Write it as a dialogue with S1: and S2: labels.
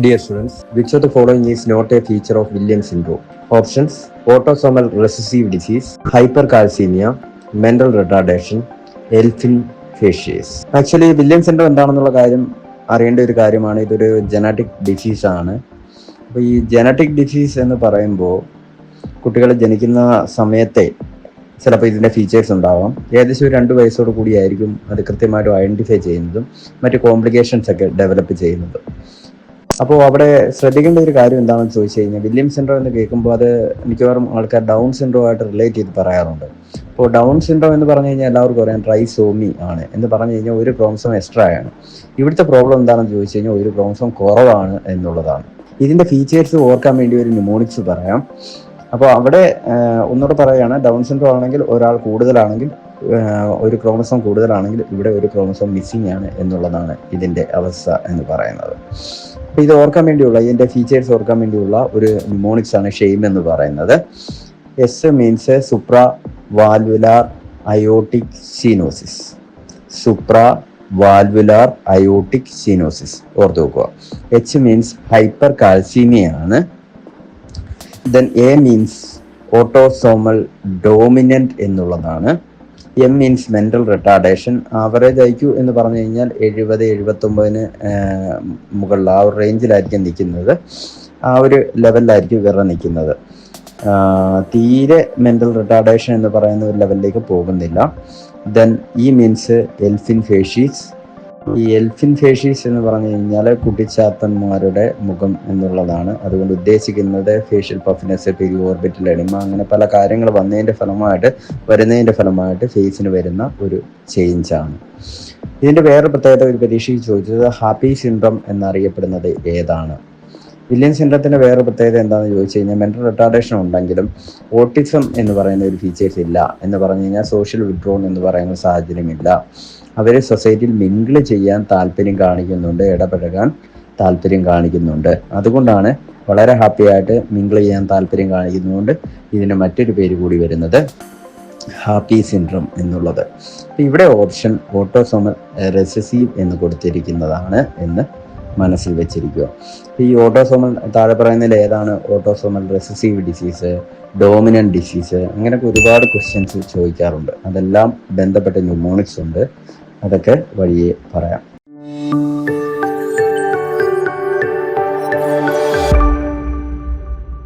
S1: Dear students, which of the following is not a feature of Williams syndrome? Options: autosomal recessive disease, hypercalcemia, mental retardation, Elfin facies. Actually Williams syndrome എന്താണെന്നുള്ള കാര്യം അറിയേണ്ട ഒരു കാര്യമാണ്. ഇതൊരു genetic ഡിസീസാണ്. അപ്പോൾ ഈ genetic disease എന്ന് പറയുമ്പോൾ കുട്ടികൾ ജനിക്കുന്ന സമയത്തെ ചിലപ്പോൾ ഇതിൻ്റെ ഫീച്ചേഴ്സ് ഉണ്ടാവാം. ഏകദേശം ഒരു 2 വയസ്സോട് കൂടിയായിരിക്കും അത് കൃത്യമായിട്ട് ഐഡൻറ്റിഫൈ ചെയ്യുന്നതും മറ്റ് കോംപ്ലിക്കേഷൻസ് ഒക്കെ ഡെവലപ്പ് ചെയ്യുന്നത്. അപ്പോൾ അവിടെ ശ്രദ്ധിക്കേണ്ട ഒരു കാര്യം എന്താണെന്ന് ചോദിച്ചു കഴിഞ്ഞാൽ, വില്യംസ് സിൻഡ്രോം എന്ന് കേൾക്കുമ്പോൾ അത് മിക്കവാറും ആൾക്കാർ ഡൗൺ സിൻഡ്രോം ആയിട്ട് റിലേറ്റ് ചെയ്ത് പറയാറുണ്ട്. അപ്പോൾ ഡൗൺ സിൻഡ്രോം എന്ന് പറഞ്ഞു കഴിഞ്ഞാൽ എല്ലാവർക്കും അറിയാം ട്രൈസോമി ആണ് എന്ന് പറഞ്ഞു കഴിഞ്ഞാൽ ഒരു ക്രോമസോം എക്സ്ട്രാ ആണ്. ഇവിടുത്തെ പ്രോബ്ലം എന്താണെന്ന് ചോദിച്ചു കഴിഞ്ഞാൽ ഒരു ക്രോമസോം കുറവാണ് എന്നുള്ളതാണ്. ഇതിൻ്റെ ഫീച്ചേഴ്സ് ഓർക്കാൻ വേണ്ടി ഒരു ന്യൂമോണിക്സ് പറയാം. അപ്പോൾ അവിടെ ഒന്നുകൂടെ പറയുകയാണ്, ഡൗൺ സിൻഡ്രോം ആണെങ്കിൽ ഒരാൾ കൂടുതലാണെങ്കിൽ, ഒരു ക്രോമസോം കൂടുതലാണെങ്കിൽ ഇവിടെ ഒരു ക്രോമസോം മിസ്സിംഗ് ആണ് എന്നുള്ളതാണ് ഇതിൻ്റെ അവസ്ഥ എന്ന് പറയുന്നത്. അപ്പോൾ ഇത് ഓർക്കാൻ വേണ്ടിയുള്ള, ഇതിൻ്റെ ഫീച്ചേഴ്സ് ഓർക്കാൻ വേണ്ടിയുള്ള ഒരു ന്യൂമോണിക്സ് ആണ് ഷെയിം എന്ന് പറയുന്നത്. S means supravalvular aortic stenosis. Supravalvular aortic stenosis ഓർത്ത് വെക്കുക. എച്ച് മീൻസ് ഹൈപ്പർ കാൽസീമിയ ആണ്. Then A means autosomal dominant എന്നുള്ളതാണ്. M means mental retardation. Average IQ എന്ന് പറഞ്ഞു കഴിഞ്ഞാൽ 70-79 മുകളിൽ ആ ഒരു റേഞ്ചിലായിരിക്കും നിൽക്കുന്നത്. ആ ഒരു ലെവലിലായിരിക്കും ഇവരുടെ നിൽക്കുന്നത്. തീരെ മെൻ്റൽ റിട്ടാർഡേഷൻ എന്ന് പറയുന്ന ഒരു ലെവലിലേക്ക് പോകുന്നില്ല. Then E means elfin facies. ഈ എൽഫിൻ ഫേഷീസ് എന്ന് പറഞ്ഞു കഴിഞ്ഞാൽ കുട്ടിച്ചാത്തന്മാരുടെ മുഖം എന്നുള്ളതാണ്. അതുകൊണ്ട് ഉദ്ദേശിക്കുന്നത് facial puffiness, peri orbital oedema, അങ്ങനെ പല കാര്യങ്ങൾ വരുന്നതിൻ്റെ ഫലമായിട്ട് ഫേസിന് വരുന്ന ഒരു ചേഞ്ചാണ്. ഇതിൻ്റെ വേറെ പ്രത്യേകത ഒരു പരീക്ഷയ്ക്ക് ചോദിച്ചത് ഹാപ്പി സിൻഡ്രോം എന്നറിയപ്പെടുന്നത് ഏതാണ്? വില്യംസ് സിൻഡ്രോത്തിൻ്റെ വേറെ പ്രത്യേകത എന്താണെന്ന് ചോദിച്ചു കഴിഞ്ഞാൽ, മെൻ്റൽ റിട്ടാർഡേഷൻ ഉണ്ടെങ്കിലും ഓട്ടിസം എന്ന് പറയുന്ന ഒരു ഫീച്ചേഴ്സ് ഇല്ല എന്ന് പറഞ്ഞു കഴിഞ്ഞാൽ, സോഷ്യൽ വിഡ്രോൺ എന്ന് പറയുന്ന സാഹചര്യമില്ല. അവർ സൊസൈറ്റിയിൽ മിങ്കിൾ ചെയ്യാൻ താല്പര്യം കാണിക്കുന്നുണ്ട്, ഇടപഴകാൻ താല്പര്യം കാണിക്കുന്നുണ്ട്. അതുകൊണ്ടാണ് വളരെ ഹാപ്പി ആയിട്ട് മിങ്കിൾ ചെയ്യാൻ താല്പര്യം കാണിക്കുന്നതുകൊണ്ട് ഇതിന് മറ്റൊരു പേര് കൂടി വരുന്നത് ഹാപ്പി സിൻഡ്രോം എന്നുള്ളത്. ഇവിടെ ഓപ്ഷൻ ഓട്ടോസോമൽ റെസസീവ് എന്ന് കൊടുത്തിരിക്കുന്നതാണ് എന്ന് മനസ്സിൽ വെച്ചിരിക്കുക. ഈ ഓട്ടോസോമൽ താഴെ പറയുന്നതിൽ ഏതാണ് autosomal recessive disease, dominant disease, അങ്ങനെയൊക്കെ ഒരുപാട് ക്വസ്റ്റ്യൻസ് ചോദിക്കാറുണ്ട്. അതെല്ലാം ബന്ധപ്പെട്ട ന്യൂമോണിക്സ് ഉണ്ട്, അതൊക്കെ വഴിയെ പറയാം.